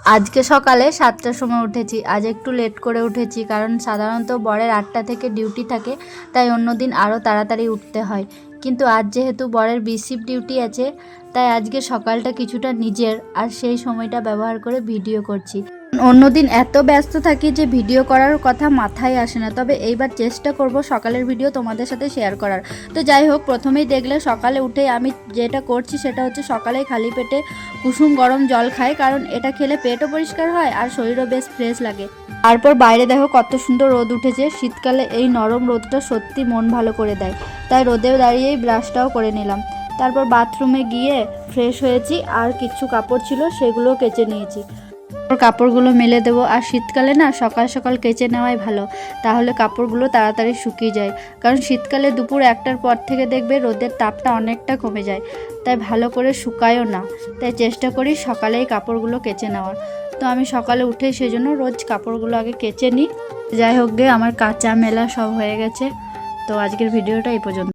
আজকে সকালে 7টার সময় উঠেছি। আজ একটু লেট করে উঠেছি, কারণ সাধারণত বরের 8টা থেকে ডিউটি থাকে, তাই অন্যদিন আরও তাড়াতাড়ি উঠতে হয়। কিন্তু আজ যেহেতু বরের বি-শিফট ডিউটি আছে, তাই আজকে সকালটা কিছুটা নিজের আর সেই সময়টা ব্যবহার করে ভিডিও করছি। অন্যদিন এত ব্যস্ত থাকি যে ভিডিও করার কথা মাথায় আসে না, তবে এইবার চেষ্টা করব সকালের ভিডিও তোমাদের সাথে শেয়ার করার। তো যাই হোক, প্রথমেই দেখলে সকালে উঠে আমি যেটা করছি সেটা হচ্ছে সকালে খালি পেটে কুসুম গরম জল খাই, কারণ এটা খেলে পেটও পরিষ্কার হয় আর শরীরও বেশ ফ্রেশ লাগে। তারপর বাইরে দেখো কত সুন্দর রোদ উঠেছে। শীতকালে এই নরম রোদটা সত্যি মন ভালো করে দেয়, তাই রোদেও দাঁড়িয়েই ব্রাশটাও করে নিলাম। তারপর বাথরুমে গিয়ে ফ্রেশ হয়েছি, আর কিছু কাপড় ছিল সেগুলোও কেচে নিয়েছি। কাপড়গুলো মেলে দেবো, আর শীতকালে না সকাল সকাল কেচে নেওয়াই ভালো, তাহলে কাপড়গুলো তাড়াতাড়ি শুকিয়ে যায়। কারণ শীতকালে দুপুর 1টার পর থেকে দেখবে রোদের তাপটা অনেকটা কমে যায়, তাই ভালো করে শুকায়ও না। তাই চেষ্টা করি সকালেই কাপড়গুলো কেচে নেওয়ার। তো আমি সকালে উঠেই সেজন্য রোজ কাপড়গুলো আগে কেচে নিই। যাই হোক গে, আমার কাচা মেলা সব হয়ে গেছে। তো আজকের ভিডিওটা এই পর্যন্ত।